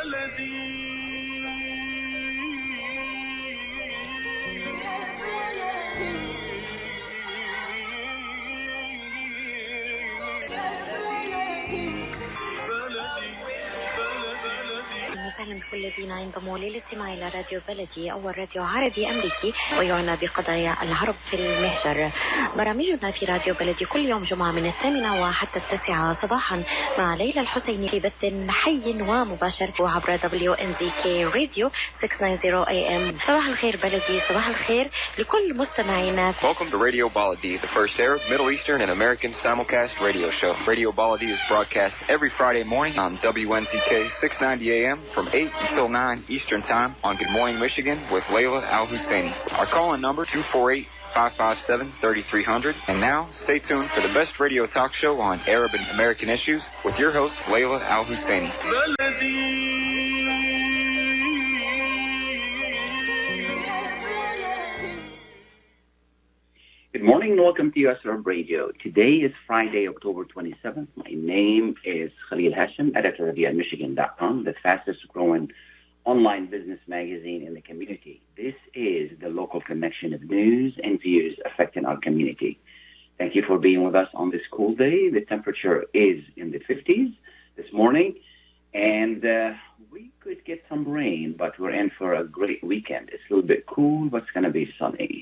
وسهلا بكل الذين ينضموا للاستماع إلى راديو بلدي أول راديو عربي أمريكي ويعنى بقضايا العرب في المهجر. برامجنا في راديو بلدي كل يوم جمعة من 8 وحتى 9 صباحا مع ليلى الحسيني في بث حي ومباشر وعبر wnzk راديو 690 AM. صباح الخير بلدي، صباح الخير لكل مستمعينا. Welcome to Radio Baladi, the first Arab, Middle Eastern, and American simulcast radio show. Radio Baladi is broadcast every Friday morning on WNZK 690 AM from 8 until 9 Eastern Time on Good Morning Michigan with Layla Al-Husseini. Our call-in number 248-557-3300. And now, stay tuned for the best radio talk show on Arab and American issues with your host, Layla Al-Husseini. Good morning and welcome to US Arab Radio. Today is Friday, October 27th. My name is Khalil Hachem, editor of wdmv.com, the fastest growing online business magazine in the community. This is the local connection of news and views affecting our community. Thank you for being with us on this cool day. The temperature is in the 50s this morning, and we could get some rain, but we're in for a great weekend. It's a little bit cool, but it's going to be sunny.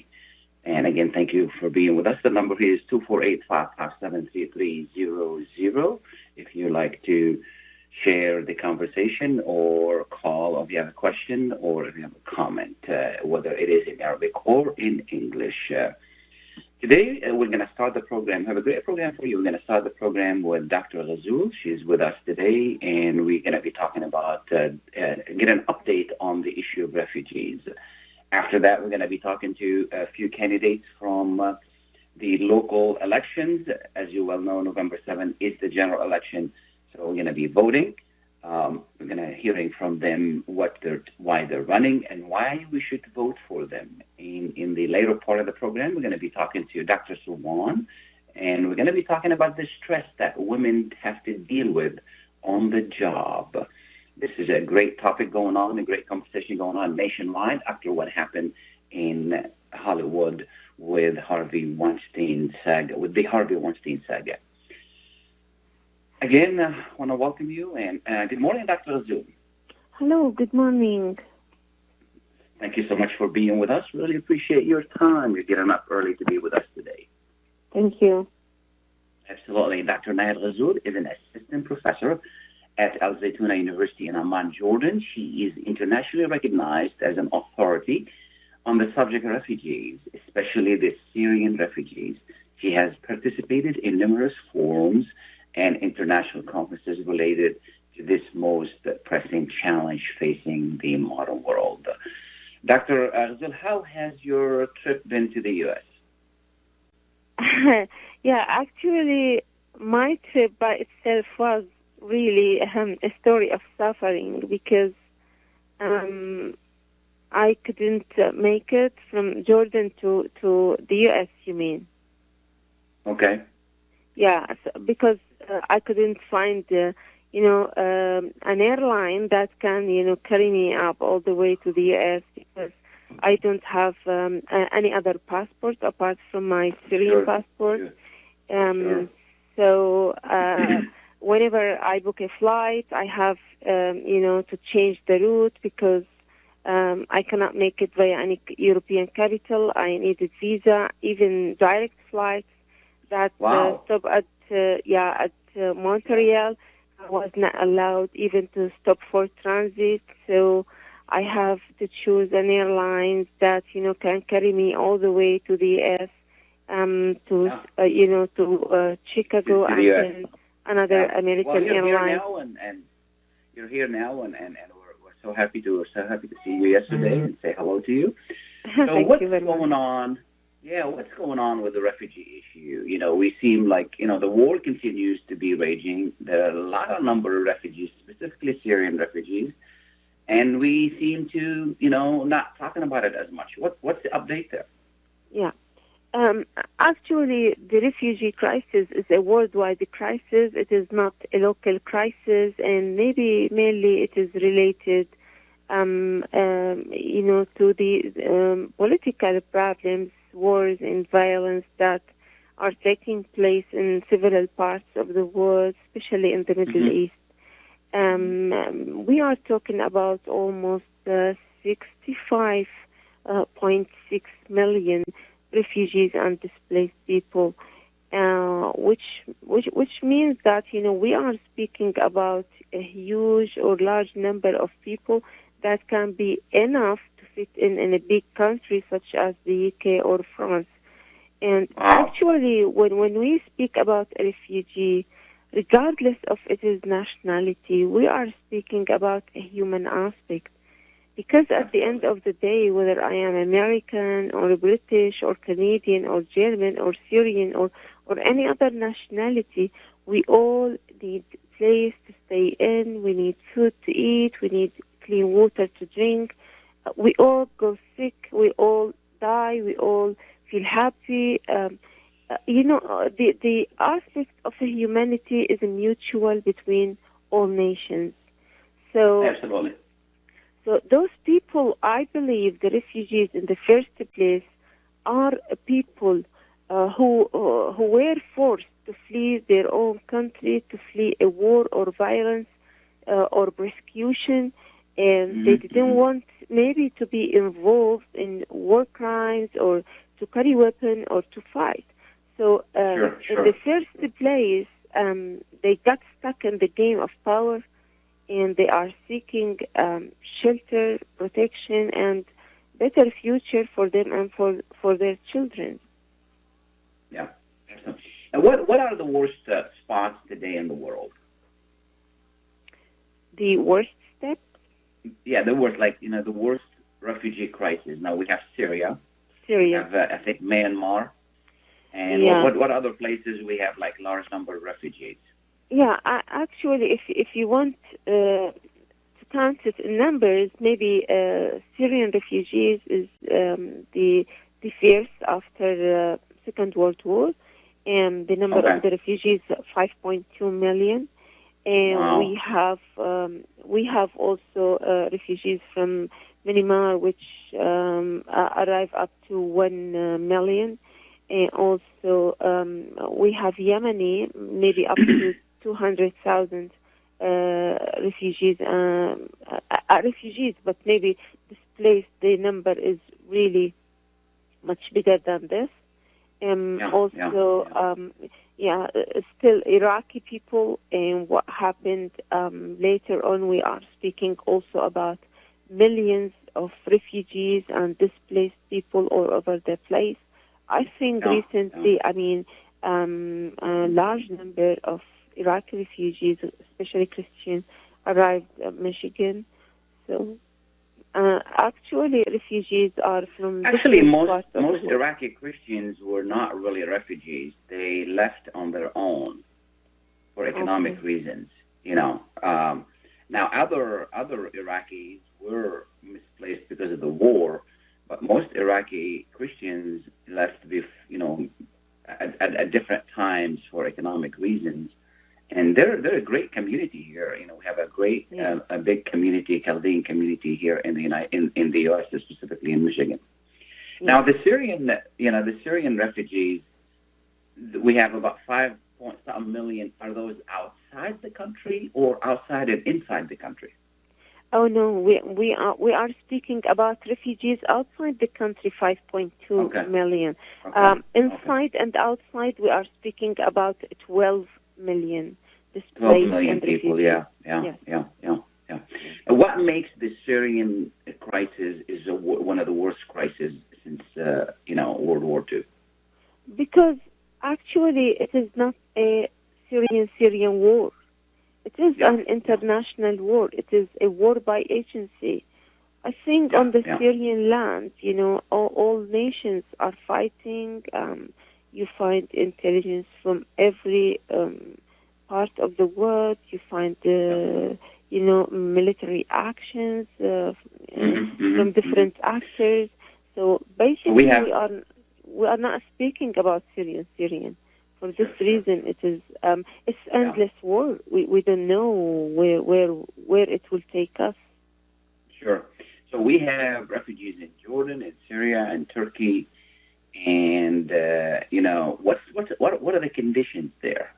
And again, thank you for being with us. The number here is 248-557-3300. If you like to share the conversation or call, or if you have a question or if you have a comment, whether it is in Arabic or in English. Today, we're going to start the program. I have a great program for you. We're going to start the program with Dr. Ghazzoul. She's with us today, and we're going to be talking about, get an update on the issue of refugees. After that, we're going to be talking to a few candidates from the local elections. As you well know, November 7th is the general election, so we're going to be voting. We're going to hearing from them why they're running and why we should vote for them. In the later part of the program, we're going to be talking to Dr. Suwan, and we're going to be talking about the stress that women have to deal with on the job. This is a great topic going on, a great conversation going on nationwide after what happened in Hollywood with the Harvey Weinstein saga. Again, I want to welcome you, and good morning, Dr. Ghazzoul. Hello, good morning. Thank you so much for being with us. Really appreciate your time. You're getting up early to be with us today. Thank you. Absolutely. Dr. Nahid Ghazzoul is an assistant professor at Zaytoonah University in Amman, Jordan. She is internationally recognized as an authority on the subject of refugees, especially the Syrian refugees. She has participated in numerous forums and international conferences related to this most pressing challenge facing the modern world. Dr. Ghazzoul, how has your trip been to the U.S.? Yeah, actually, my trip by itself was really a story of suffering because I couldn't make it from Jordan to the U.S., you mean? Okay. Yeah, because I couldn't find, an airline that can, carry me up all the way to the U.S. because I don't have any other passport apart from my Syrian passport. Sure. So whenever I book a flight, I have, to change the route because I cannot make it via any European capital. I needed visa, even direct flights that stop at Montreal. I was not allowed even to stop for transit. So I have to choose an airline that, can carry me all the way to the U.S., to Chicago and then another American airline. You're here now, and we're so happy to see you yesterday and say hello to you. So what's going on? Yeah, what's going on with the refugee issue? We seem like the war continues to be raging. There are a lot of number of refugees, specifically Syrian refugees, and we seem to not talking about it as much. What's the update there? Yeah. Actually, the refugee crisis is a worldwide crisis. It is not a local crisis, and maybe mainly it is related, to the political problems, wars, and violence that are taking place in several parts of the world, especially in the Middle East. We are talking about almost 65.6 million refugees and displaced people, which means that we are speaking about a huge or large number of people that can be enough to fit in a big country such as the UK or France. And actually, when we speak about a refugee, regardless of its nationality, we are speaking about a human aspect. Because at the end of the day, whether I am American or British or Canadian or German or Syrian or any other nationality, we all need place to stay in, we need food to eat, we need clean water to drink. We all go sick, we all die, we all feel happy. The aspect of the humanity is mutual between all nations. So, absolutely. So those people, I believe, the refugees in the first place, are people who were forced to flee their own country, to flee a war or violence or persecution, and they didn't want maybe to be involved in war crimes or to carry weapons or to fight. So sure. in the first place, they got stuck in the game of power, and they are seeking shelter, protection, and better future for them and for their children. Yeah. Excellent. And what are the worst spots today in the world? The worst steps? Yeah, the worst, the worst refugee crisis. Now we have Syria. Syria. We have, I think, Myanmar. And what other places we have, large number of refugees? Yeah, actually, if you want to count it in numbers, maybe Syrian refugees is the fierce after Second World War, and the number of the refugees 5.2 million, and we have also refugees from Myanmar, which arrive up to 1 million, and also we have Yemeni, maybe up to 200,000 refugees, but maybe displaced. The number is really much bigger than this. Still Iraqi people, and what happened later on, we are speaking also about millions of refugees and displaced people all over the place. I think recently, a large number of Iraqi refugees, especially Christians, arrived at Michigan. So, actually, refugees are from most Iraqi Christians were not really refugees. They left on their own for economic reasons. Now, other Iraqis were misplaced because of the war, but most Iraqi Christians left at different times for economic reasons. And they're a great community here. We have a great, a big community, Chaldean community here in the U.S., specifically in Michigan. Yeah. Now, the Syrian refugees, we have about 5 million. Are those outside the country or outside and inside the country? Oh no, we are speaking about refugees outside the country, 5.2 million. Inside and outside, we are speaking about 12 million. 12 million people, yeah. What makes the Syrian crisis is one of the worst crises since World War II? Because actually, it is not a Syrian war. It is an international war. It is a war by agency. I think on the Syrian land, all nations are fighting. You find intelligence from every part of the world. You find military actions from different actors. So basically, we are not speaking about Syrian. For this reason, it's endless war. We don't know where it will take us. Sure. So we have refugees in Jordan, in Syria, and Turkey, and what are the conditions there?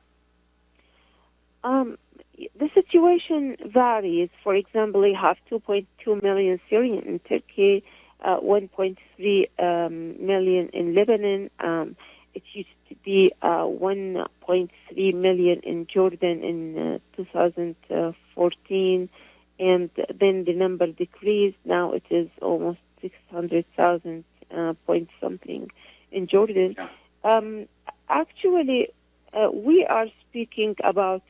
The situation varies. For example, we have 2.2 million Syrian in Turkey, 1.3 million in Lebanon. It used to be 1.3 million in Jordan in 2014, and then the number decreased. Now it is almost 600,000 point something in Jordan. Actually, we are speaking about,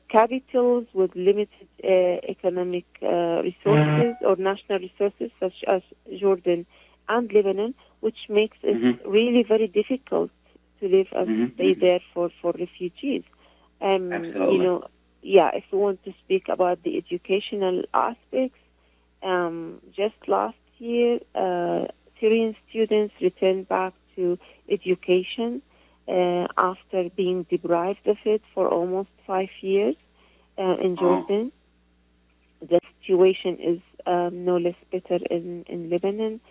capitals with limited economic resources or national resources, such as Jordan and Lebanon, which makes it really very difficult to live and stay there for refugees. Absolutely. If we want to speak about the educational aspects, just last year, Syrian students returned back to education after being deprived of it for almost 5 years in Jordan. The situation is no less better in Lebanon.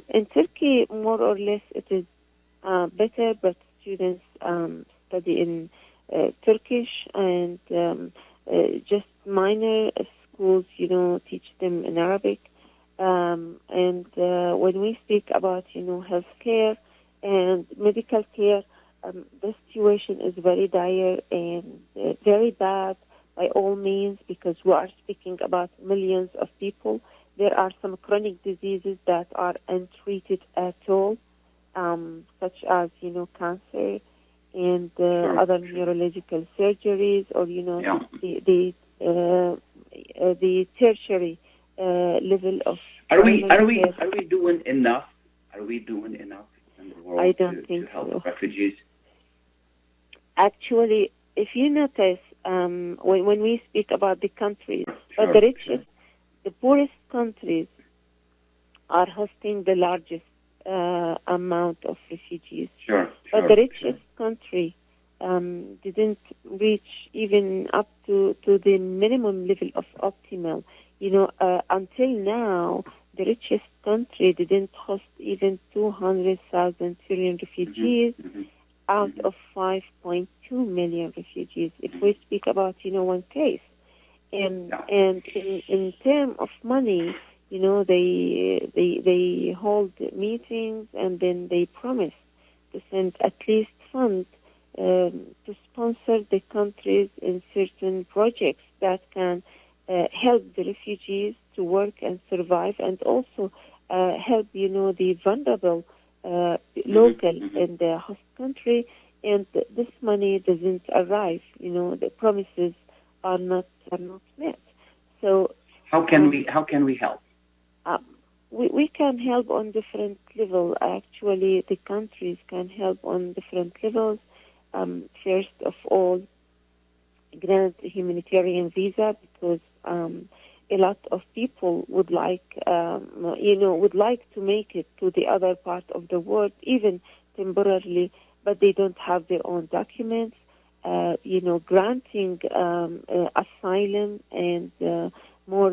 In Turkey, more or less, it is better, but students study in Turkish, and just minor schools, teach them in Arabic. And when we speak about, healthcare and medical care, the situation is very dire and very bad by all means, because we are speaking about millions of people. There are some chronic diseases that are untreated at all, such as, cancer and other neurological surgeries, or, the tertiary level of. Are we doing enough? Are we doing enough in the world I don't think to help so. refugees? Actually, if you notice, when we speak about the countries, Sure, the richest, the poorest countries are hosting the largest amount of refugees. But the richest country didn't reach even up to the minimum level of optimal. Until now, the richest country didn't host even 200,000 Syrian refugees out of 5.2 million refugees. If we speak about, one case. And in terms of money, they hold meetings, and then they promise to send at least funds to sponsor the countries in certain projects that can help the refugees to work and survive, and also help, the vulnerable local in the host country. And this money doesn't arrive. The promises are not met. So how can we help? We can help on different levels. Actually, the countries can help on different levels. First of all, grant a humanitarian visa, because a lot of people would like to make it to the other part of the world, even temporarily, but they don't have their own documents. Granting asylum and more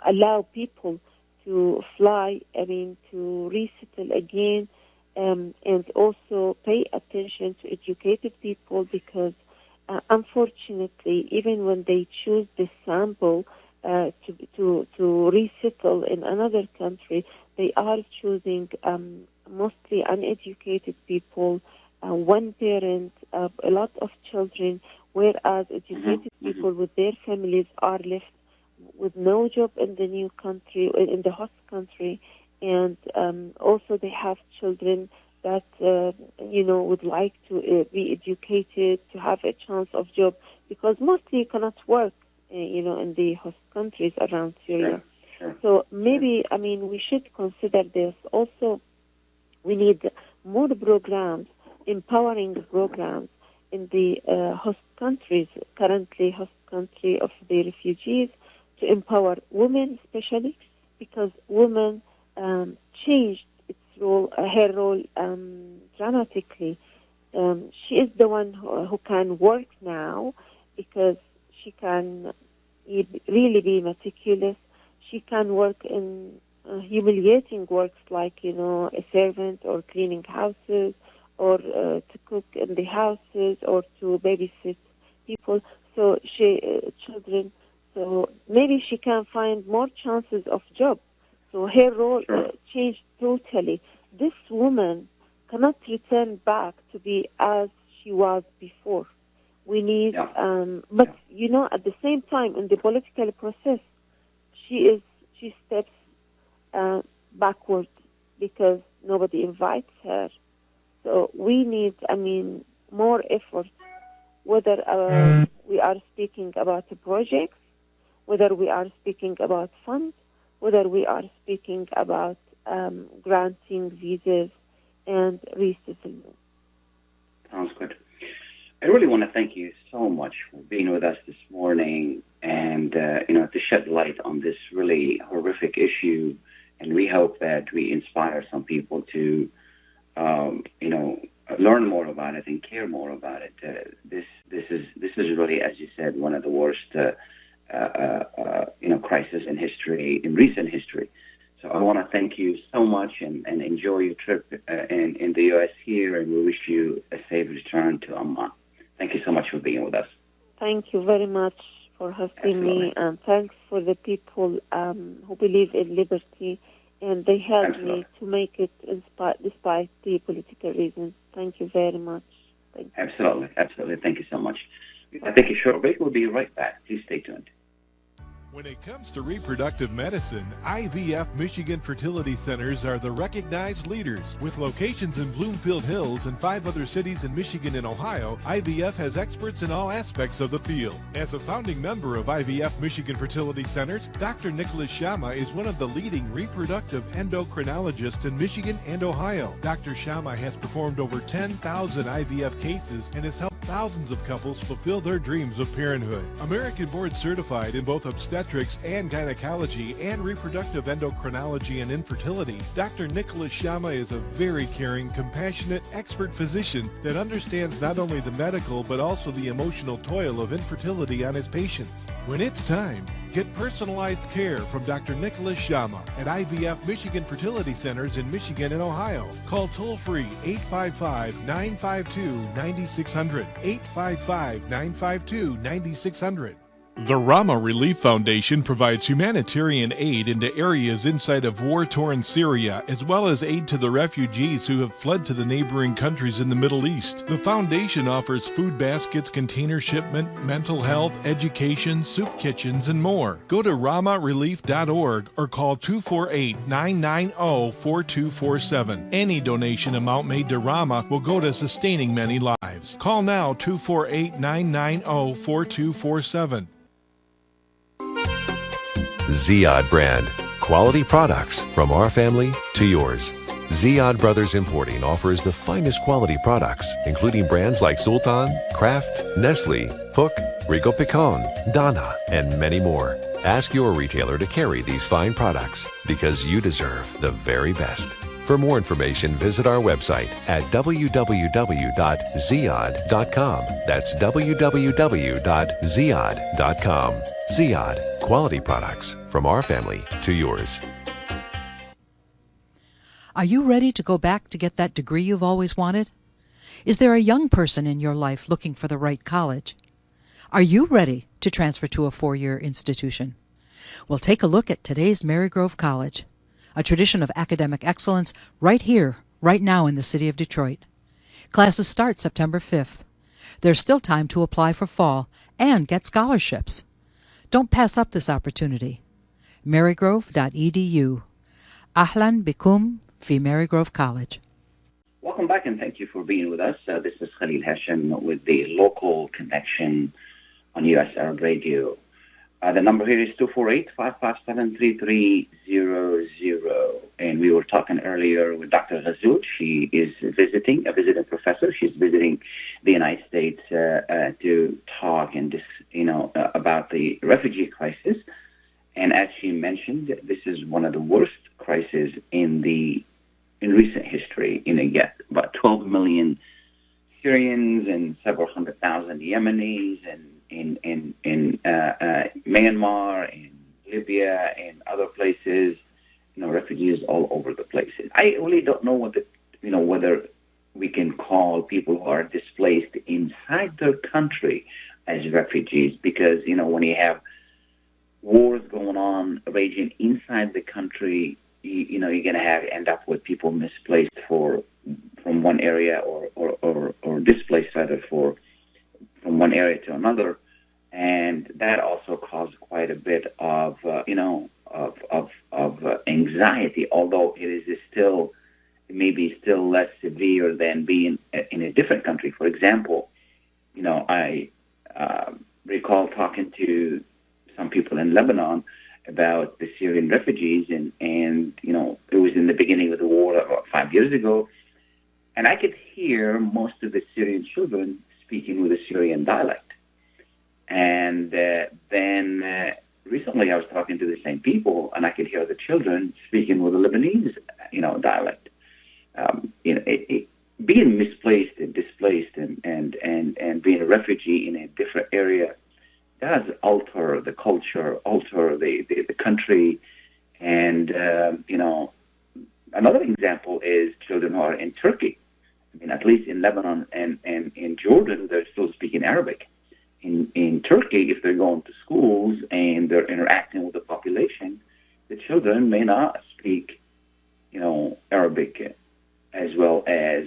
allow people to fly, to resettle again, and also pay attention to educated people, because unfortunately, even when they choose the sample to resettle in another country, they are choosing mostly uneducated people, one parent, a lot of children, whereas educated people with their families are left with no job in the new country, in the host country, and also they have children that would like to be educated, to have a chance of job, because mostly you cannot work, in the host countries around Syria. Sure. So maybe, we should consider this. Also, we need more programs, empowering programs in the host countries, currently host country of the refugees, to empower women especially, because women changed its her role dramatically. She is the one who can work now because she can really be meticulous. She can work in humiliating works like, a servant or cleaning houses or to cook in the houses or to babysit people. So children. So maybe she can find more chances of job. So her role changed totally. This woman cannot return back to be as she was before. We need, but at the same time, in the political process, she steps backward because nobody invites her. So we need, more effort, whether we are speaking about a project, whether we are speaking about funds, whether we are speaking about granting visas and resettlement. Sounds good. I really want to thank you so much for being with us this morning and, to shed light on this really horrific issue. And we hope that we inspire some people to, learn more about it and care more about it. This is really, as you said, one of the worst, crisis in history, in recent history. So I want to thank you so much and enjoy your trip in the U.S. here, and we wish you a safe return to Amman. Thank you so much for being with us. Thank you very much for hosting me, and thanks for the people who believe in liberty, and they helped me to make it despite the political reasons. Thank you very much. Thank you. Absolutely. Thank you so much. I'll take a short break. We'll be right back. Please stay tuned. When it comes to reproductive medicine, IVF Michigan Fertility Centers are the recognized leaders. With locations in Bloomfield Hills and 5 other cities in Michigan and Ohio, IVF has experts in all aspects of the field. As a founding member of IVF Michigan Fertility Centers, Dr. Nicholas Shama is one of the leading reproductive endocrinologists in Michigan and Ohio. Dr. Shama has performed over 10,000 IVF cases and has helped thousands of couples fulfill their dreams of parenthood. American board certified in both obstetrics and gynecology and reproductive endocrinology and infertility, Dr. Nicholas Shama is a very caring, compassionate, expert physician that understands not only the medical but also the emotional toil of infertility on his patients. When it's time, get personalized care from Dr. Nicholas Shama at IVF Michigan Fertility Centers in Michigan and Ohio. Call toll-free 855-952-9600, 855-952-9600. The Rama Relief Foundation provides humanitarian aid into areas inside of war-torn Syria, as well as aid to the refugees who have fled to the neighboring countries in the Middle East. The foundation offers food baskets, container shipment, mental health, education, soup kitchens, and more. Go to ramarelief.org or call 248-990-4247. Any donation amount made to Rama will go to sustaining many lives. Call now 248-990-4247. ZIYAD brand. Quality products from our family to yours. ZIYAD Brothers Importing offers the finest quality products, including brands like Sultan, Kraft, Nestle, Hook, Rico Picon, Donna, and many more. Ask your retailer to carry these fine products because you deserve the very best. For more information, visit our website at www.ziyad.com. That's www.ziyad.com. ZIYAD, quality products from our family to yours. Are you ready to go back to get that degree you've always wanted? Is there a young person in your life looking for the right college? Are you ready to transfer to a 4-year institution? Well, take a look at today's Marygrove College, a tradition of academic excellence right here, right now in the city of Detroit. Classes start September 5th. There's still time to apply for fall and get scholarships. Don't pass up this opportunity. marygrove.edu. Ahlan bikum fi Marygrove College. Welcome back and thank you for being with us. This is Khalil Hachem with the local connection on U.S. Arab Radio. The number here is 248-557-3300. And we were talking earlier with Dr. Ghazzoul. She is a visiting professor. She's visiting the United States to talk and about the refugee crisis. And as she mentioned, this is one of the worst crises in the in recent history. You get about 12 million Syrians and several 100,000 Yemenis in Myanmar, in Libya, and other places. Refugees all over the places. I really don't know whether we can call people who are displaced inside their country as refugees, because when you have wars going on raging inside the country, you're going to end up with people misplaced from one area or displaced rather from one area to another, and that also caused quite a bit of anxiety. Although it may be still less severe than being in a different country. For example, I recall talking to some people in Lebanon about the Syrian refugees, and it was in the beginning of the war about 5 years ago, and I could hear most of the Syrian children speaking with a Syrian dialect. And then recently I was talking to the same people, and I could hear the children speaking with a Lebanese, dialect. Being misplaced and displaced and being a refugee in a different area does alter the culture, alter the country. And, another example is children who are in Turkey. At least in Lebanon and in Jordan, they're still speaking Arabic. In Turkey, if they're going to schools and they're interacting with the population, the children may not speak, Arabic as well as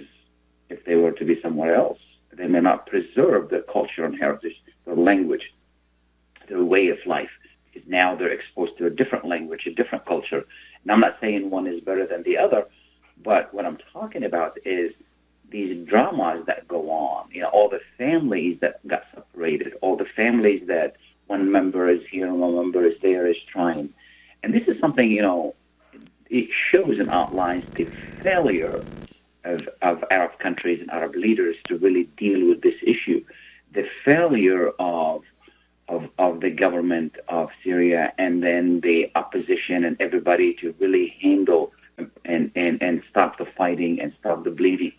if they were to be somewhere else. They may not preserve their culture and heritage, their language, their way of life, because now they're exposed to a different language, a different culture. And I'm not saying one is better than the other, but what I'm talking about is these dramas that go on, all the families that got separated, all the families that one member is here and one member is there is trying. And this is something, it shows and outlines the failure of Arab countries and Arab leaders to really deal with this issue. The failure of the government of Syria and then the opposition and everybody to really handle and stop the fighting and stop the bleeding.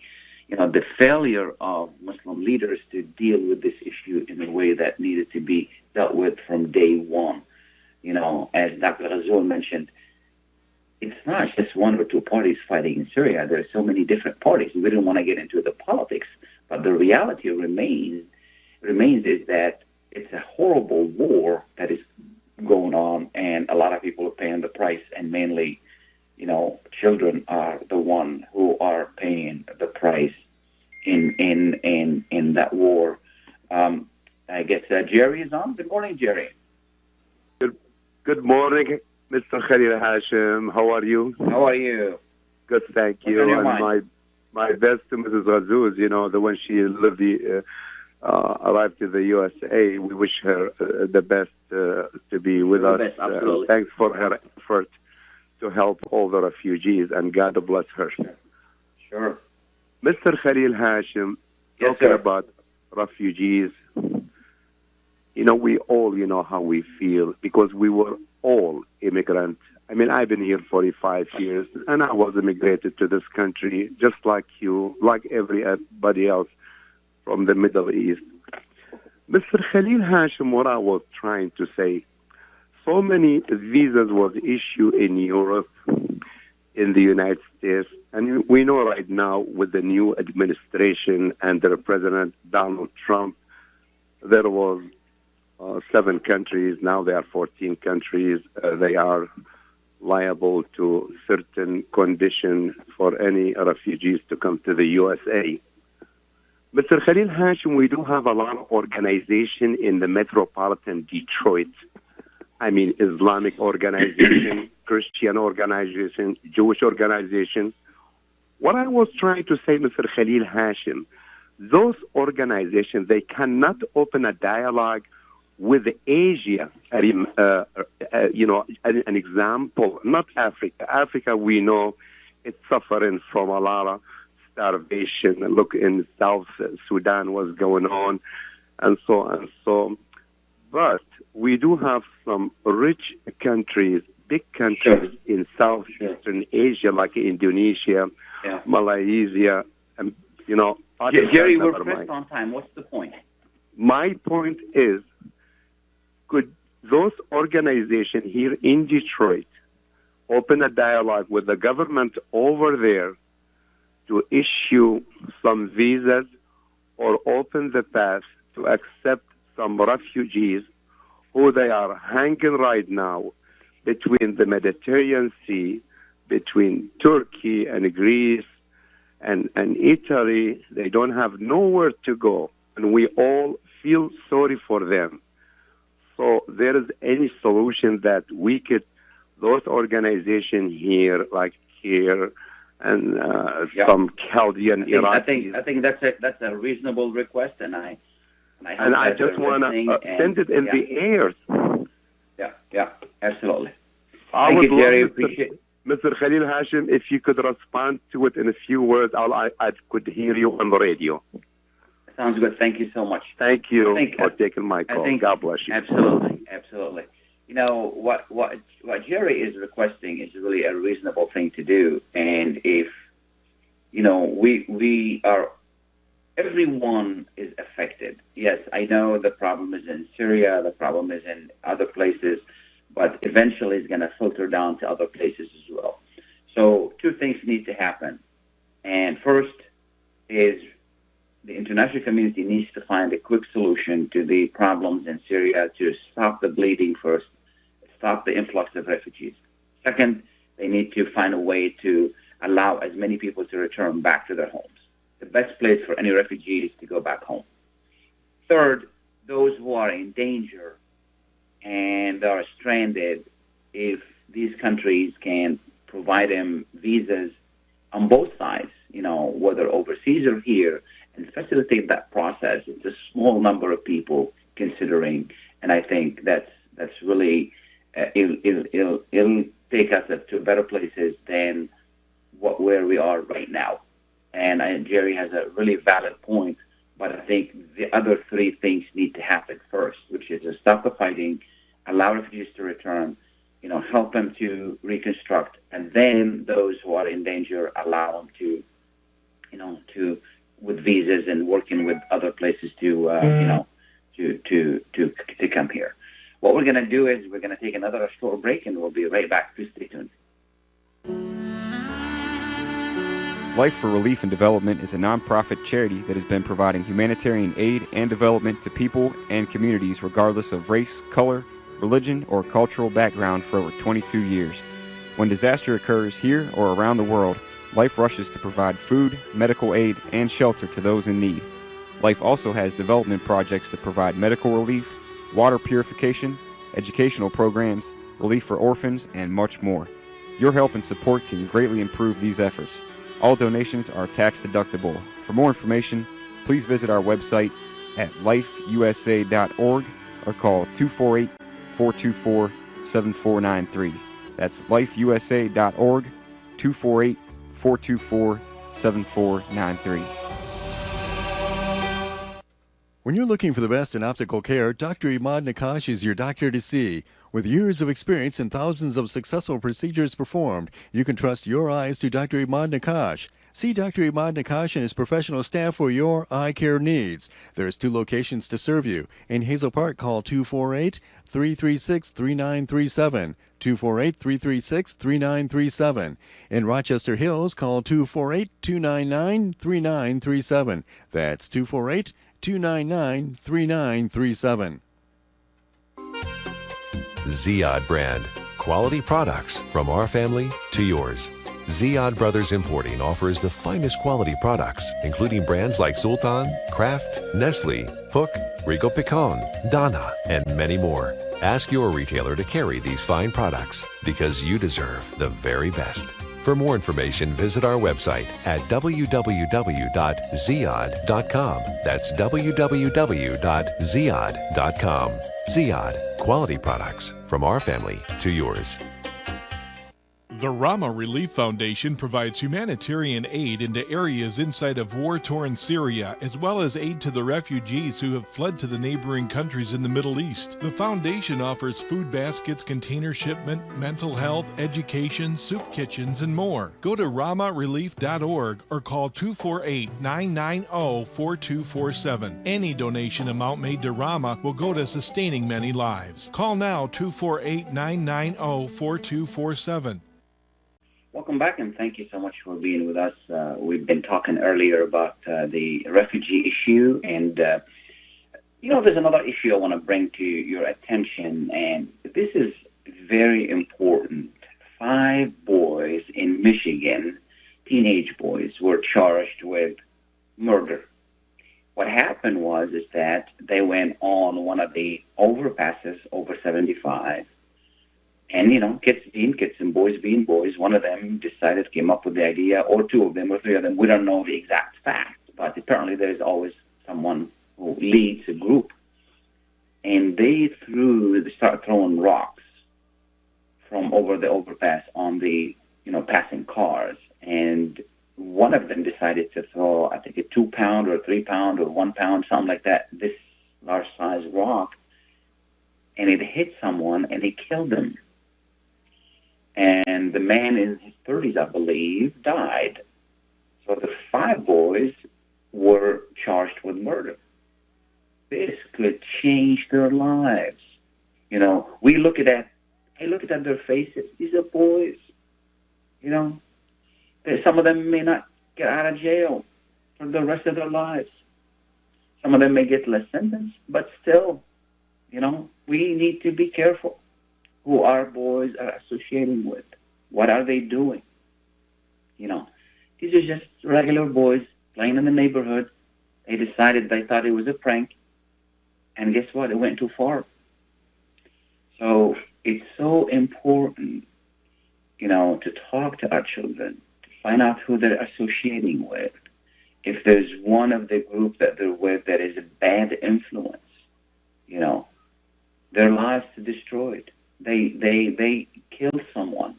The failure of Muslim leaders to deal with this issue in a way that needed to be dealt with from day one. As Dr. Ghazzoul mentioned, it's not just one or two parties fighting in Syria. There are so many different parties. We don't want to get into the politics, but the reality remains is that it's a horrible war that is going on, and a lot of people are paying the price, and mainly, children are the one who are paying the price in that war. I guess Jerry is on. Good morning, Jerry. Good morning, Mr. Khalil Hachem. How are you? How are you? Good, thank you. And my best to Mrs. Ghazzoul, the one she arrived to the USA. We wish her the best to be with us. Absolutely. Thanks for her effort to help all the refugees, and God bless her. Sure. Mr. Khalil Hachem, yes, talking sir. about refugees, we all how we feel, because we were all immigrants. I've been here 45 years, and I was immigrated to this country just like you, like everybody else from the Middle East. Mr. Khalil Hachem, what I was trying to say, so many visas was issued in Europe, in the United States, and we know right now with the new administration under President Donald Trump, there was 7 countries, now there are 14 countries. They are liable to certain conditions for any refugees to come to the USA. Mr. Khalil Hachem, we do have a lot of organization in the metropolitan Detroit. Islamic organization, Christian organization, Jewish organization. What I was trying to say, Mr. Khalil Hachem, those organizations, they cannot open a dialogue with Asia. An example, not Africa. Africa, we know it's suffering from a lot of starvation. Look, in South Sudan, what's going on, and so on and so. But we do have some rich countries, big countries in Southeastern Asia, like Indonesia, Malaysia, and, Jerry, we're pressed on time. What's the point? My point is, could those organizations here in Detroit open a dialogue with the government over there to issue some visas or open the path to accept some refugees who they are hanging right now between the Mediterranean Sea, between Turkey and Greece and Italy. They don't have nowhere to go, and we all feel sorry for them. So there is any solution that we could, those organizations here, like here, and some Chaldean Iraqis. I think that's a reasonable request, and I just want to send it in the air. Yeah, absolutely. I would love Jerry. Mr. Khalil Hachem, if you could respond to it in a few words, I could hear you on the radio. Sounds good. Thank you so much. Thank you for taking my call. God bless you. Absolutely. What Jerry is requesting is really a reasonable thing to do, and if we are, everyone is affected. Yes, I know the problem is in Syria, the problem is in other places, but eventually it's going to filter down to other places as well. So two things need to happen, and first is the international community needs to find a quick solution to the problems in Syria to stop the bleeding first, stop the influx of refugees. Second, they need to find a way to allow as many people to return back to their homes. The best place for any refugee is to go back home. Third, those who are in danger and are stranded, if these countries can provide them visas on both sides, whether overseas or here, and facilitate that process. It's a small number of people considering, and I think that's really it'll take us to better places than where we are right now. And Jerry has a really valid point, but I think the other three things need to happen first, which is to stop the fighting, allow refugees to return, help them to reconstruct, and then those who are in danger, allow them to with visas and working with other places to come here. What we're going to do is we're going to take another short break, and we'll be right back. Please stay tuned. Life for Relief and Development is a nonprofit charity that has been providing humanitarian aid and development to people and communities regardless of race, color, religion, or cultural background for over 22 years. When disaster occurs here or around the world, Life rushes to provide food, medical aid, and shelter to those in need. Life also has development projects that provide medical relief, water purification, educational programs, relief for orphans, and much more. Your help and support can greatly improve these efforts. All donations are tax deductible. For more information, please visit our website at lifeusa.org or call 248-424-7493. That's lifeusa.org, 248-424-7493. When you're looking for the best in optical care, Dr. Imad Nakash is your doctor to see. With years of experience and thousands of successful procedures performed, you can trust your eyes to Dr. Imad Nakash. See Dr. Imad Nakash and his professional staff for your eye care needs. There's 2 locations to serve you. In Hazel Park, call 248-336-3937. 248-336-3937. In Rochester Hills, call 248-299-3937. That's 248-299-3937. ZIYAD brand. Quality products from our family to yours. ZIYAD Brothers Importing offers the finest quality products, including brands like Sultan, Kraft, Nestle, Hook, Rico Picon, Donna, and many more. Ask your retailer to carry these fine products because you deserve the very best. For more information, visit our website at www.ziyad.com. That's www.ziyad.com. ZIYAD, quality products from our family to yours. The Rama Relief Foundation provides humanitarian aid into areas inside of war-torn Syria, as well as aid to the refugees who have fled to the neighboring countries in the Middle East. The foundation offers food baskets, container shipment, mental health, education, soup kitchens, and more. Go to ramarelief.org or call 248-990-4247. Any donation amount made to Rama will go to sustaining many lives. Call now 248-990-4247. Welcome back, and thank you so much for being with us. We've been talking earlier about the refugee issue, and there's another issue I want to bring to your attention, and this is very important. 5 boys in Michigan, teenage boys, were charged with murder. What happened was that they went on one of the overpasses over 75. And, kids being kids and boys being boys, one of them came up with the idea, or 2 of them or 3 of them. We don't know the exact fact, but apparently there is always someone who leads a group. And they started throwing rocks from over the overpass on the, passing cars. And one of them decided to throw, I think, a 2-pound or 3-pound or 1 pound, something like that, this large-sized rock. And it hit someone, and it killed them. And the man in his 30s, I believe, died. So the 5 boys were charged with murder. This could change their lives. We look at that. I look at their faces. These are boys. Some of them may not get out of jail for the rest of their lives. Some of them may get less sentence, but still, we need to be careful who our boys are associating with. What are they doing? These are just regular boys playing in the neighborhood. They thought it was a prank. And guess what? It went too far. So it's so important, to talk to our children, to find out who they're associating with. If there's one of the group that they're with that is a bad influence, their lives are destroyed. They killed someone.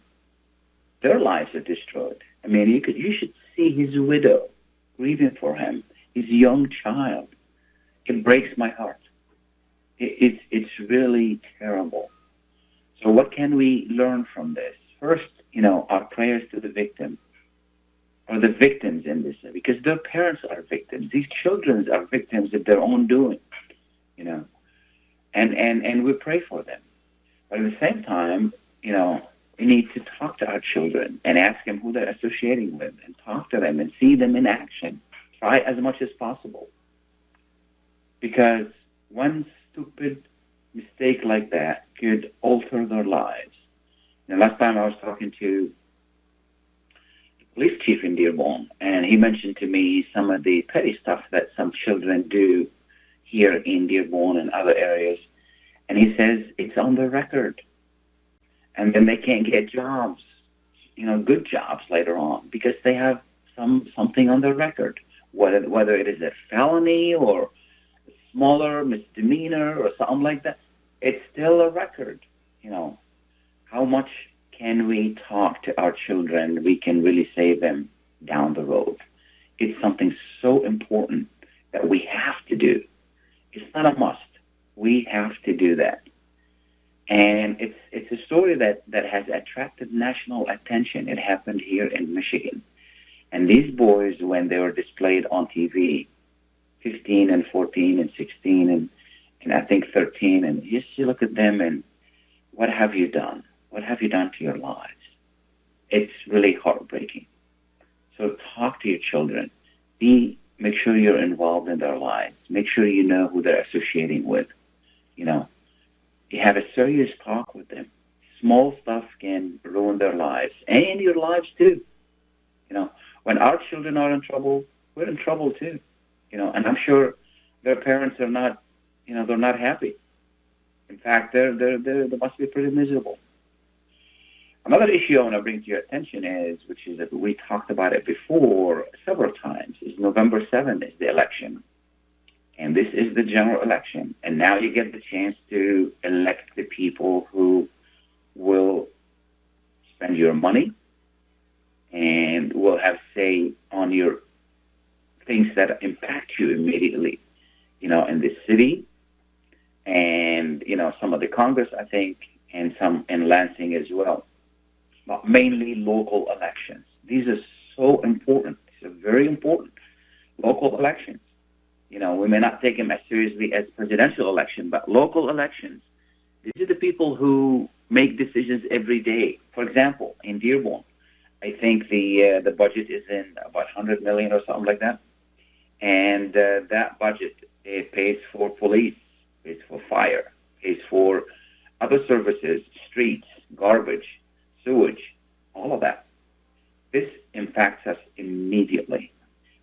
Their lives are destroyed. I mean, you should see his widow grieving for him, his young child. It breaks my heart. It's really terrible. So what can we learn from this? First, our prayers to the victim, or the victims in this, because their parents are victims. These children are victims of their own doing, and we pray for them. But at the same time, we need to talk to our children and ask them who they're associating with, and talk to them and see them in action. Try as much as possible. Because one stupid mistake like that could alter their lives. Last time I was talking to the police chief in Dearborn, and he mentioned to me some of the petty stuff that some children do here in Dearborn and other areas. And he says it's on the record. And then they can't get jobs, good jobs later on, because they have something on their record, whether it is a felony or a smaller misdemeanor or something like that. It's still a record. How much can we talk to our children? We can really save them down the road. It's something so important that we have to do. It's not a must. We have to do that. And it's a story that has attracted national attention. It happened here in Michigan. And these boys, when they were displayed on TV, 15 and 14 and 16 and I think 13, and you look at them and what have you done? What have you done to your lives? It's really heartbreaking. So talk to your children. Make sure you're involved in their lives. Make sure you know who they're associating with. You have a serious talk with them. Small stuff can ruin their lives and your lives too. When our children are in trouble, we're in trouble too. And I'm sure their parents are not, they're not happy. In fact, they must be pretty miserable. Another issue I want to bring to your attention which is that we talked about it before several times, is November 7th is the election. And this is the general election. And now you get the chance to elect the people who will spend your money and will have say on your things that impact you immediately, in the city and, some of the Congress, I think, and some in Lansing as well. But mainly local elections. These are so important. These are very important. Local elections. We may not take them as seriously as presidential election, but local elections, these are the people who make decisions every day. For example, in Dearborn, I think the budget is in about $100 million or something like that. And that budget, it pays for police, pays for fire, pays for other services, streets, garbage, sewage, all of that. This impacts us immediately.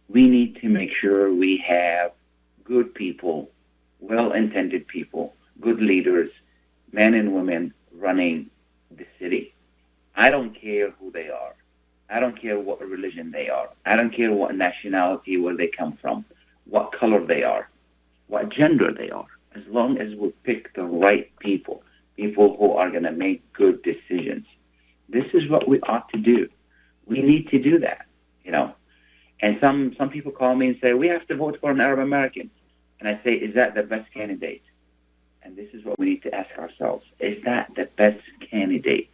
We need to make sure we have good people, well-intended people, good leaders, men and women running the city. I don't care who they are. I don't care what religion they are. I don't care what nationality, where they come from, what color they are, what gender they are. As long as we pick the right people who are going to make good decisions. This is what we ought to do. We need to do that, And some people call me and say, we have to vote for an Arab American. And I say, is that the best candidate? And this is what we need to ask ourselves. Is that the best candidate?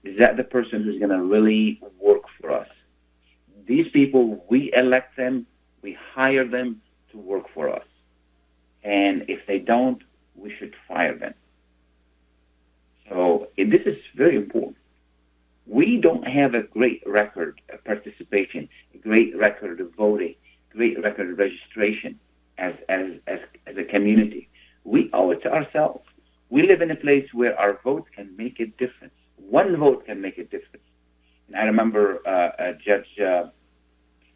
Is that the person who's going to really work for us? These people, we elect them, we hire them to work for us. And if they don't, we should fire them. So this is very important. We don't have a great record of participation, a great record of voting, great record of registration as a community. We owe it to ourselves. We live in a place where our vote can make a difference. One vote can make a difference. And I remember Judge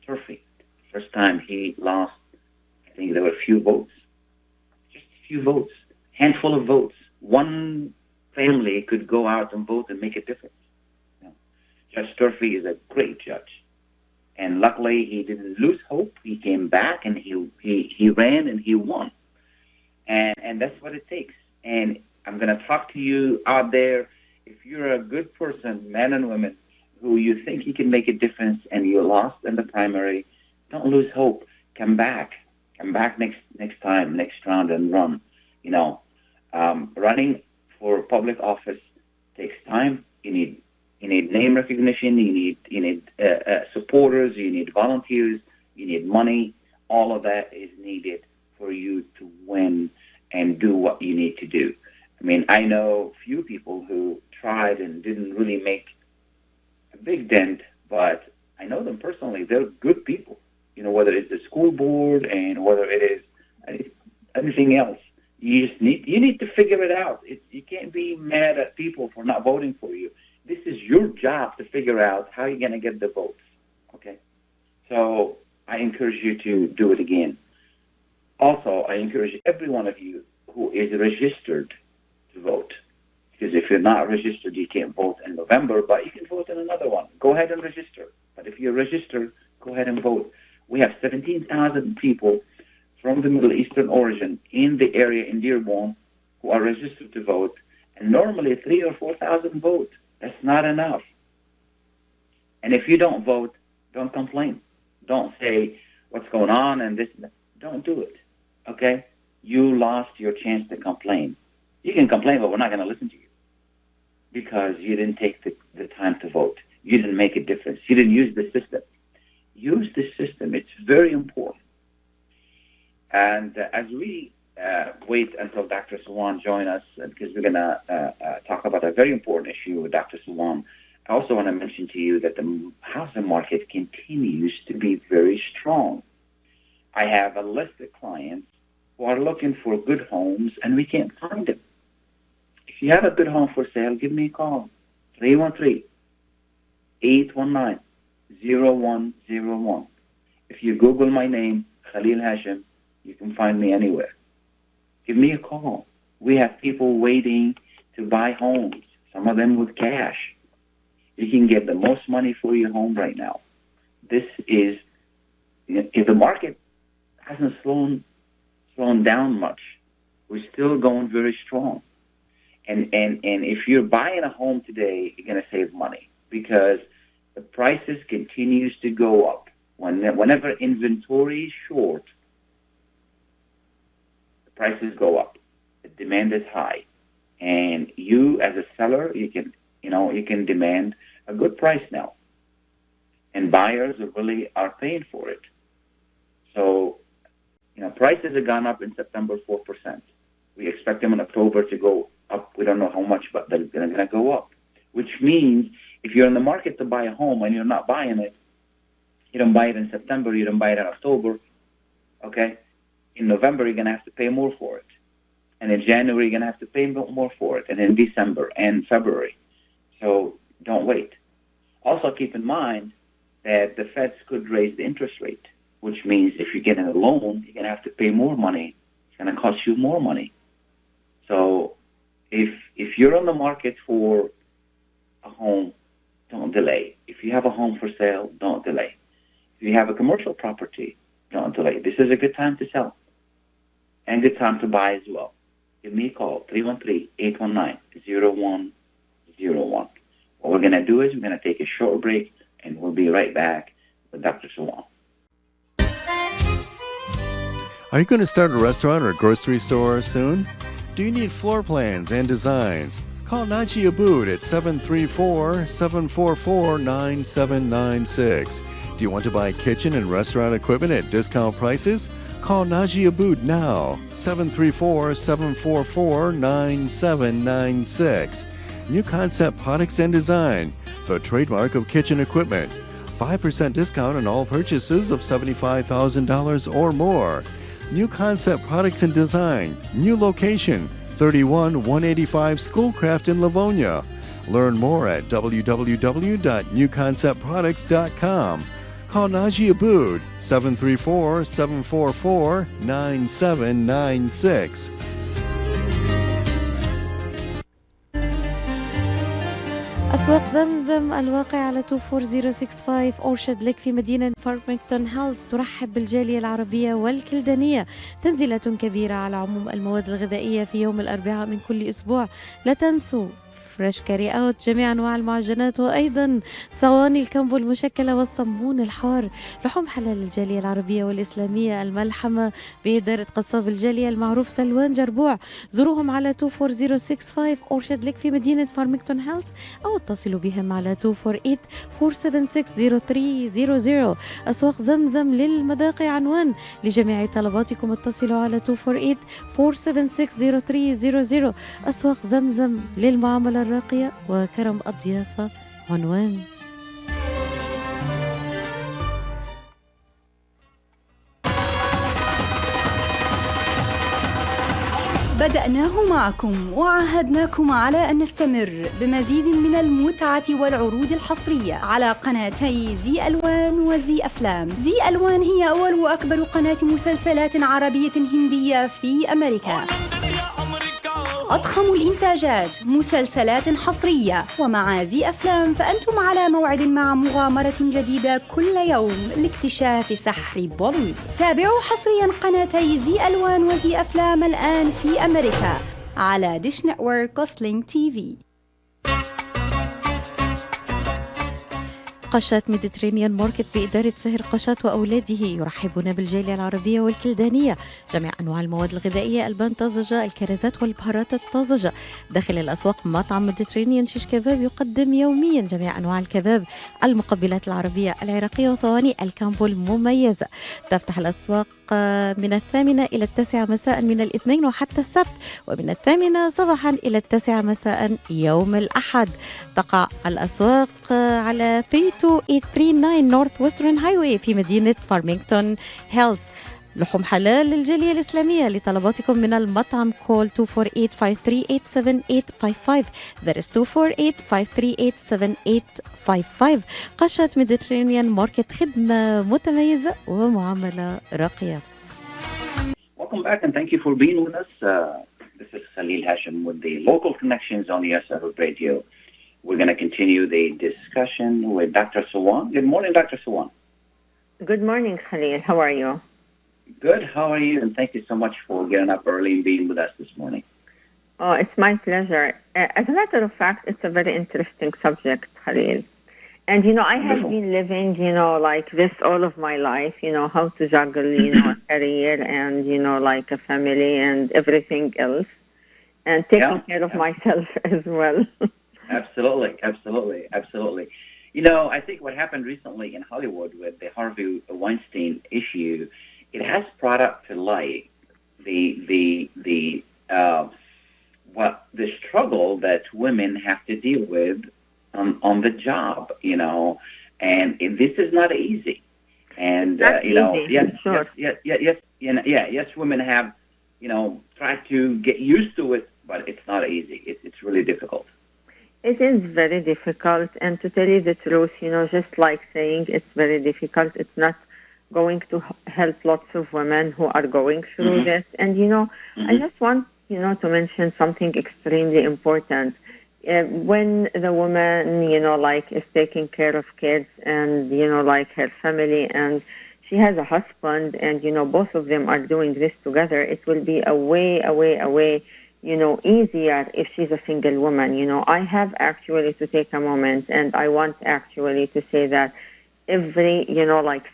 Turfy, first time he lost, I think there were a few votes. Just a few votes, handful of votes. One family could go out and vote and make a difference. Judge Turfy is a great judge. And luckily, he didn't lose hope. He came back and he ran and he won. And that's what it takes. And I'm going to talk to you out there. If you're a good person, men and women, who you think you can make a difference and you lost in the primary, don't lose hope. Come back. Come back next time, next round, and run. Running for public office takes time. You need name recognition. You need supporters. You need volunteers. You need money. All of that is needed for you to win and do what you need to do. I mean, I know few people who tried and didn't really make a big dent, but I know them personally. They're good people. Whether it's the school board and whether it is anything else. You need to figure it out. You can't be mad at people for not voting for you. This is your job to figure out how you're going to get the votes. Okay? So I encourage you to do it again. Also, I encourage every one of you who is registered to vote. Because if you're not registered, you can't vote in November, but you can vote in another one. Go ahead and register. But if you're registered, go ahead and vote. We have 17,000 people from the Middle Eastern origin in the area in Dearborn who are registered to vote, and normally 3,000 or 4,000 vote. That's not enough. And if you don't vote, don't complain. Don't say what's going on and this and that. Don't do it. Okay? You lost your chance to complain. You can complain, but we're not going to listen to you because you didn't take the time to vote. You didn't make a difference. You didn't use the system. Use the system. It's very important. And as we wait until Dr. Suwan joins us, because we're going to talk about a very important issue with Dr. Suwan, I also want to mention to you that the housing market continues to be very strong. I have a list of clients who are looking for good homes, and we can't find them. If you have a good home for sale, give me a call, 313-819-0101. If you Google my name, Khalil Hachem, you can find me anywhere. Give me a call. We have people waiting to buy homes, some of them with cash. You can get the most money for your home right now. This is, if the market hasn't slowed down much, we're still going very strong. And if you're buying a home today, you're going to save money because the prices continues to go up. Whenever inventory is short, the prices go up. The demand is high. And you, as a seller, you can demand a good price now. And buyers really are paying for it. So, prices have gone up in September 4%. We expect them in October to go up. We don't know how much, but they're going to go up. Which means if you're in the market to buy a home and you're not buying it, you don't buy it in September, you don't buy it in October, okay? In November, you're going to have to pay more for it. And in January, you're going to have to pay more for it. And in December and February. So don't wait. Also keep in mind that the Feds could raise the interest rate, which means if you're getting a loan, you're going to have to pay more money. It's going to cost you more money. So if you're on the market for a home, don't delay. If you have a home for sale, don't delay. If you have a commercial property, don't delay. This is a good time to sell and good time to buy as well. Give me a call, 313-819-0101. What we're going to do is we're going to take a short break, and we'll be right back with Dr. Suwan. Are you going to start a restaurant or grocery store soon? Do you need floor plans and designs? Call Naji Abood at 734-744-9796. Do you want to buy kitchen and restaurant equipment at discount prices? Call Naji Abood now, 734-744-9796. New Concept Products and Design, the trademark of kitchen equipment. 5% discount on all purchases of $75,000 or more. New Concept Products and Design, new location, 31185 Schoolcraft in Livonia. Learn more at www.newconceptproducts.com. Call Naji Abood, 734-744-9796. أسواق زمزم الواقع على 24065 أورشد لك في مدينة فارمينغتون هيلز ترحب بالجالية العربية والكلدانية. تنزيلات كبيرة على عموم المواد الغذائية في يوم الأربعاء من كل أسبوع. لا تنسوا فريش كاري اوت، جميع انواع المعجنات، وايضا صواني الكمبو المشكله والصمون الحار. لحوم حلال الجاليه العربيه والاسلاميه، الملحمه باداره قصاب الجاليه المعروف سلوان جربوع. زوروهم على 24065 اورشد لك في مدينه فارمينغتون هيلز، او اتصلوا بهم على 248-476-0300. اسواق زمزم للمذاق عنوان لجميع طلباتكم، اتصلوا على 248-476-0300. اسواق زمزم للمعامله الراقية وكرم الضيافة عنوان. بدأناه معكم وعاهدناكم على أن نستمر بمزيد من المتعة والعروض الحصرية على قناتي زي ألوان وزي أفلام. زي ألوان هي أول وأكبر قناة مسلسلات عربية هندية في أمريكا. أضخم الإنتاجات، مسلسلات حصرية، ومع زي أفلام فأنتم على موعد مع مغامرة جديدة كل يوم لاكتشاف سحر بوليوود. تابعوا حصريا قناتي زي ألوان وزي أفلام الآن في أمريكا على ديش نتورك وسلينج تي في. قشات ميديترينيان ماركت بإدارة سهر قشات وأولاده يرحبون بالجالية العربية والكلدانية. جميع أنواع المواد الغذائية، البان طازجة، الكرزات والبهارات الطازجة. داخل الأسواق مطعم ميديترينيان شيش كباب يقدم يوميا جميع أنواع الكباب، المقبلات العربية العراقية وصواني الكامبو المميزة. تفتح الأسواق من 8 إلى 9 مساء من الاثنين وحتى السبت، ومن 8 صباحا إلى 9 مساء يوم الأحد. تقع الأسواق على 32839 نورث ويسترن هايوي في مدينة فارمينغتون هيلز. لحوم حلال للجالية الإسلامية، لطلباتكم من المطعم كول 248-538-7855. That is 248-538-7855. قشة ميديترينيان ماركت، خدمة متميزة ومعاملة راقية. Welcome back and thank you for being with us. This is Khalil Hachem with the Local Connections on ESR Radio. We're going to continue the discussion with Dr. Suwan. Good morning, Dr. Suwan. Good morning, Khalil. How are you? Good. How are you? And thank you so much for getting up early and being with us this morning. Oh, it's my pleasure. As a matter of fact, it's a very interesting subject, Khalil. And, I have been living, like this all of my life, how to juggle, a career and, like a family and everything else, and taking care of myself as well. Absolutely. I think what happened recently in Hollywood with the Harvey Weinstein issue, it has brought up to light the struggle that women have to deal with on the job, and this is not easy. And yes, women have, tried to get used to it, but it's not easy. It's really difficult. It is very difficult, and to tell you the truth, just like saying it's very difficult, it's not going to help lots of women who are going through this. And, I just want, to mention something extremely important. When the woman, is taking care of kids and, her family, and she has a husband and, both of them are doing this together, it will be a way, easier if she's a single woman. I have actually to take a moment, and I want actually to say that every,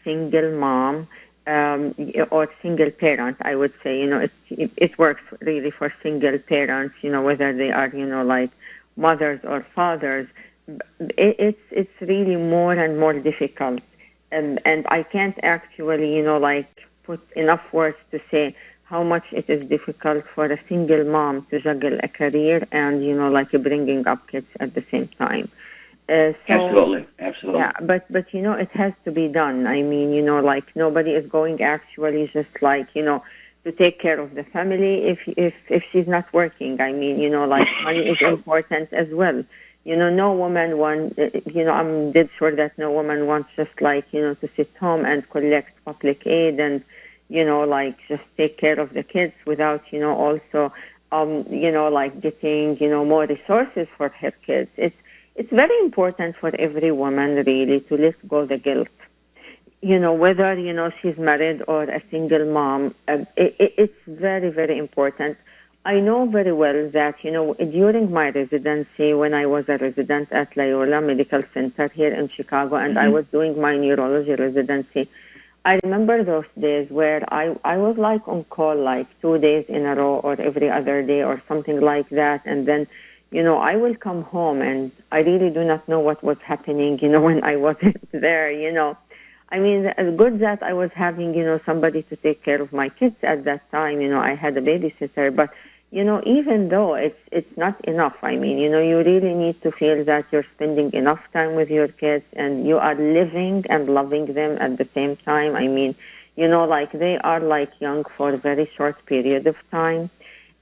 single mom or single parent, I would say, it works really for single parents, whether they are, mothers or fathers. It's really more and more difficult. And I can't actually, put enough words to say how much it is difficult for a single mom to juggle a career and, bringing up kids at the same time. Absolutely. Yeah, but it has to be done. I mean, nobody is going actually just to take care of the family if she's not working. I mean, money is important as well. No woman I'm dead sure that no woman wants just to sit home and collect public aid and, just take care of the kids without, also, getting, more resources for her kids. It's very important for every woman, really, to let go the guilt. Whether, she's married or a single mom, it's very, very important. I know very well that, during my residency, when I was a resident at Loyola Medical Center here in Chicago, and I was doing my neurology residency, I remember those days where I was on call 2 days in a row or every other day or something like that, and then I will come home and I really do not know what was happening, when I wasn't there, I mean, good that I was having, somebody to take care of my kids at that time. I had a babysitter, but, even though it's not enough, I mean, you really need to feel that you're spending enough time with your kids and you are living and loving them at the same time. I mean, they are young for a very short period of time.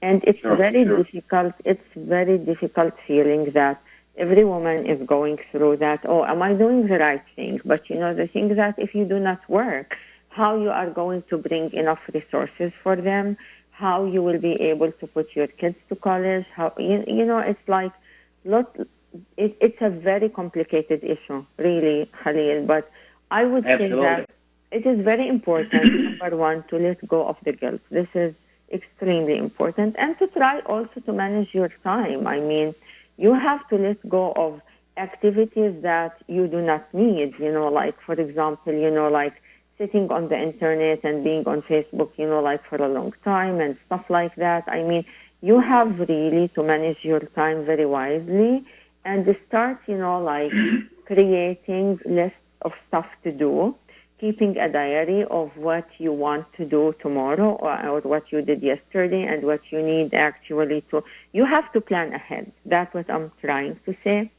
And it's very difficult. It's very difficult feeling that every woman is going through that. Oh, am I doing the right thing? But, the thing that if you do not work, how you are going to bring enough resources for them, how you will be able to put your kids to college, how, it's it's a very complicated issue, really, Khalil. But I would say that it is very important, number one, to let go of the guilt. This is extremely important. And to try also to manage your time. I mean, you have to let go of activities that you do not need, for example, sitting on the internet and being on Facebook, for a long time and stuff like that. I mean, you have really to manage your time very wisely and start, creating lists of stuff to do, keeping a diary of what you want to do tomorrow or what you did yesterday and what you need actually to. You have to plan ahead. That's what I'm trying to say,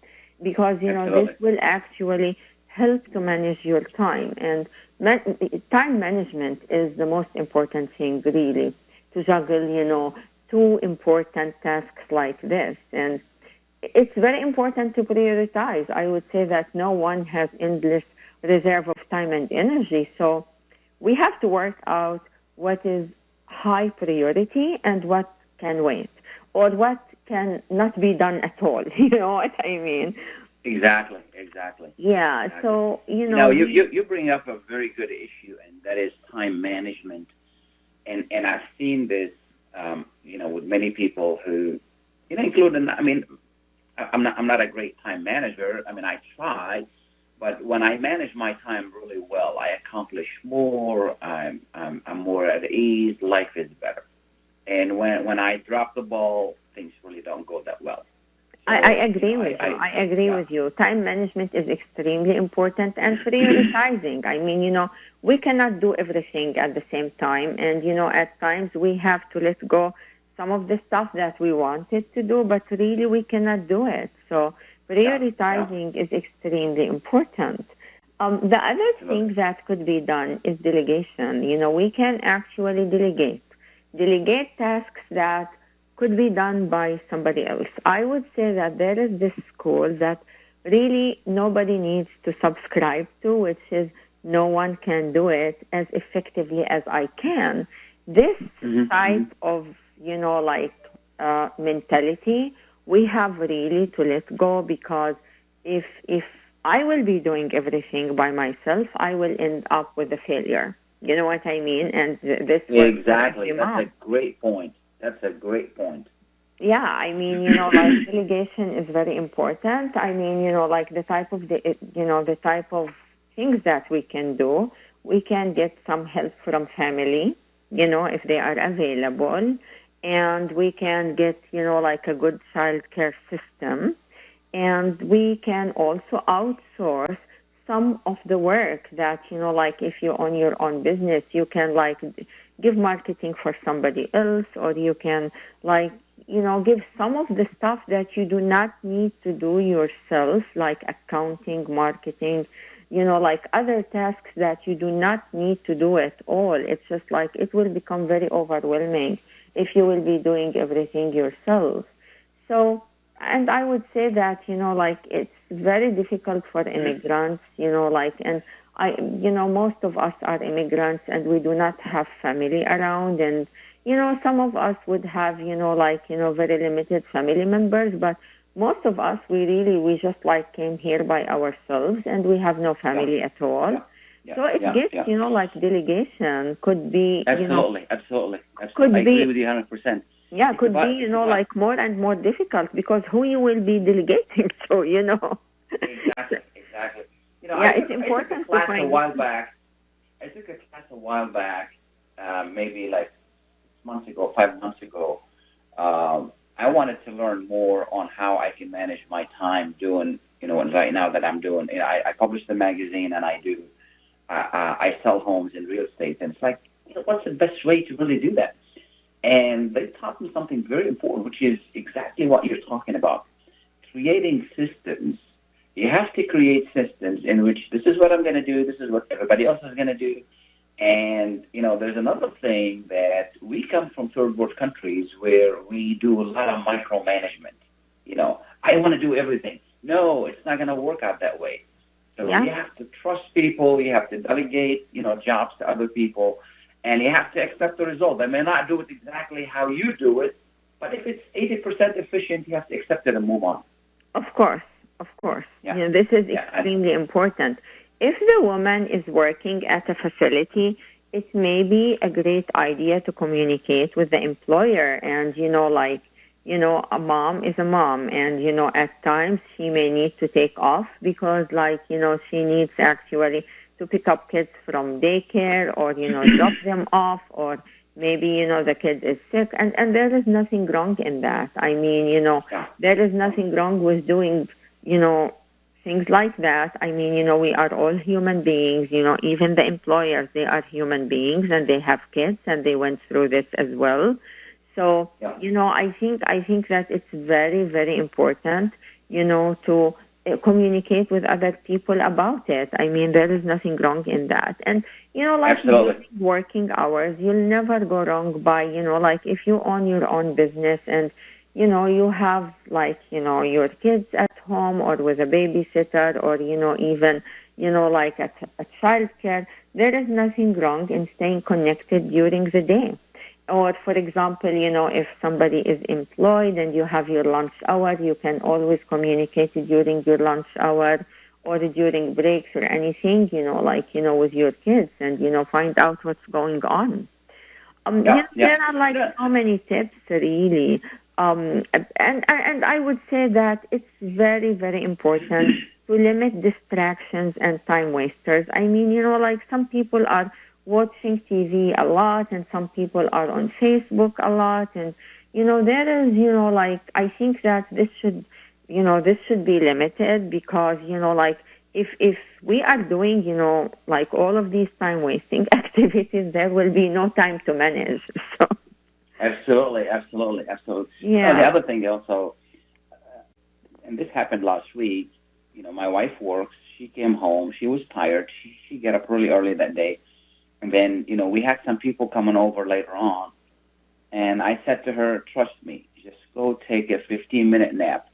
because, this will actually help to manage your time. And time management is the most important thing, really, to juggle, two important tasks like this. And it's very important to prioritize. I would say that no one has endless reserve of time and energy. So we have to work out what is high priority and what can wait, or what can not be done at all. You know what I mean? Exactly. Yeah, exactly. So, you bring up a very good issue, and that is time management. And I've seen this, with many people who including, I mean, I'm not a great time manager. I mean, I try, but when I manage my time really well, I accomplish more. I'm more at ease. Life is better. And when I drop the ball, things really don't go that well. So, I agree with you. I agree with you. Time management is extremely important, and prioritizing. I mean, we cannot do everything at the same time. And, at times we have to let go some of the stuff that we wanted to do, but really we cannot do it. So prioritizing is extremely important. The other thing that could be done is delegation. We can actually delegate tasks that could be done by somebody else. I would say that there is this school that really nobody needs to subscribe to, which is no one can do it as effectively as I can. This type of, mentality, we have really to let go, because if I will be doing everything by myself, I will end up with a failure. You know what I mean? And this exactly. That's a great point. That's a great point. Yeah, I mean, like delegation is very important. I mean, like the type of things that we can do. We can get some help from family, if they are available, and we can get, like a good child care system, and we can also outsource some of the work that, like if you own your own business, you can like give marketing for somebody else, or you can like, give some of the stuff that you do not need to do yourself, like accounting, marketing, like other tasks that you do not need to do at all. It's just like it will become very overwhelming if you will be doing everything yourself. So, and I would say that, like it's very difficult for immigrants, and most of us are immigrants and we do not have family around, and, some of us would have, very limited family members, but most of us, we just like came here by ourselves and we have no family at all. So it gets, like delegation could be, absolutely. Could I be, agree with you 100%. Yeah, could be, like more and more difficult, because who you will be delegating to, Exactly. It's important to find. I took a class a while back, maybe like 5 months ago. I wanted to learn more on how I can manage my time doing, right now that I'm doing. I publish the magazine, and I sell homes in real estate, and it's like, what's the best way to really do that? And they taught me something very important, which is exactly what you're talking about, creating systems. You have to create systems in which this is what I'm going to do, this is what everybody else is going to do. And, there's another thing that we come from third world countries where we do a lot of micromanagement. I want to do everything. No, it's not going to work out that way. So you have to trust people. You have to delegate, jobs to other people. And you have to accept the result. They may not do it exactly how you do it, but if it's 80% efficient, you have to accept it and move on. Of course. Yeah. This is extremely important. If the woman is working at a facility, it may be a great idea to communicate with the employer. And, a mom is a mom. And, at times she may need to take off because, she needs actually to pick up kids from daycare, or, drop them off, or maybe, the kid is sick. And there is nothing wrong in that. I mean, there is nothing wrong with doing, things like that. I mean, we are all human beings, even the employers, they are human beings and they have kids and they went through this as well. So, I think that it's very, very important, to communicate with other people about it. I mean, there is nothing wrong in that. And, working hours, you'll never go wrong by, if you own your own business and, you have your kids at home or with a babysitter, or, even, at a child care, there is nothing wrong in staying connected during the day. Or, for example, if somebody is employed and you have your lunch hour, you can always communicate during your lunch hour or during breaks or anything, with your kids and, find out what's going on. There are so many tips, really. And I would say that it's very, very important to limit distractions and time wasters. I mean, like some people are watching TV a lot, and some people are on Facebook a lot, and there is, like, I think that this should be limited, because like if we are doing like all of these time wasting activities, there will be no time to manage. So absolutely. Yeah. The other thing also, and this happened last week. My wife works. She came home. She was tired. She got up really early that day. And then, we had some people coming over later on. And I said to her, trust me, just go take a 15-minute nap.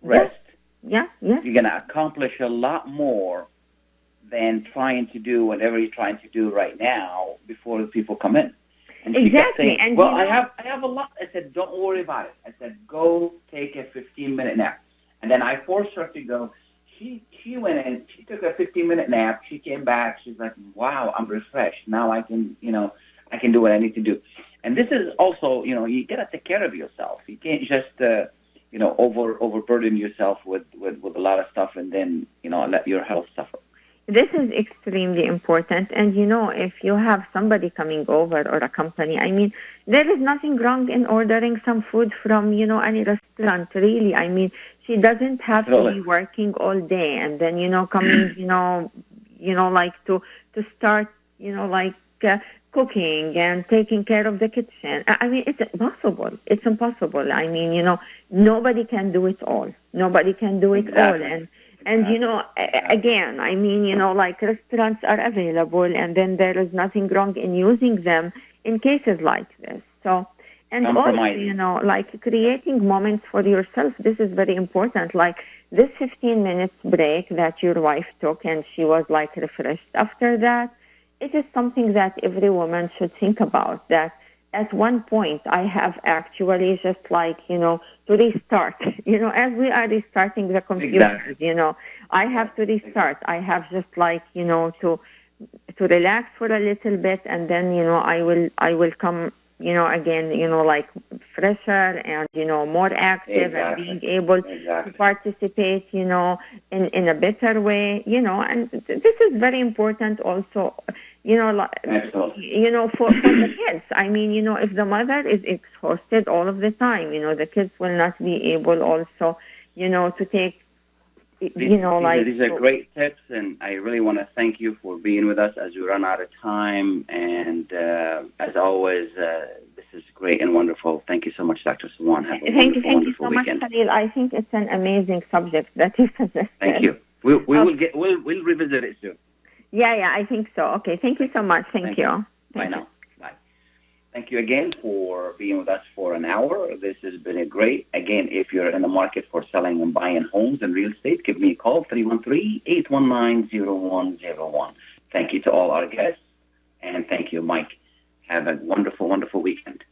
Rest. Yeah. You're going to accomplish a lot more than trying to do whatever you're trying to do right now before the people come in. And she kept saying, And well, I have a lot. I said, don't worry about it. I said, go take a 15-minute nap. And then I forced her to go. She went in. She took a 15-minute nap. She came back. She's like, "Wow, I'm refreshed. Now I can, I can do what I need to do." And this is also, you gotta take care of yourself. You can't just, overburden yourself with a lot of stuff, and then, let your health suffer. This is extremely important. And, if you have somebody coming over or a company, I mean, there is nothing wrong in ordering some food from, any restaurant, really. I mean, she doesn't have to be working all day and then, coming, like to start, cooking and taking care of the kitchen. I mean, it's impossible. It's impossible. I mean, nobody can do it all. Nobody can do it all. And again, I mean, like restaurants are available, and then there is nothing wrong in using them in cases like this. So, and also, like creating moments for yourself, this is very important. Like this 15 minutes break that your wife took, and she was like refreshed after that, it is something that every woman should think about, that at one point I have actually just like, to restart, as we are restarting the computers, I have to restart. I have just like, to relax for a little bit, and then, I will come, again, like fresher and, more active and being able to participate, in a better way, and this is very important also, for the kids. I mean, if the mother is exhausted all of the time, the kids will not be able also, to take, These are great tips, and I really want to thank you for being with us as we run out of time. And as always, this is great and wonderful. Thank you so much, Dr. Suwan. Have a Thank you so weekend. much, Khalil. I think it's an amazing subject that you suggested. Thank you. We'll revisit it soon. Yeah, I think so. Okay, thank you so much. Thank you. Bye now. Bye. Thank you again for being with us for an hour. This has been great. Again, if you're in the market for selling and buying homes and real estate, give me a call, 313-819-0101. Thank you to all our guests, and thank you, Mike. Have a wonderful, wonderful weekend.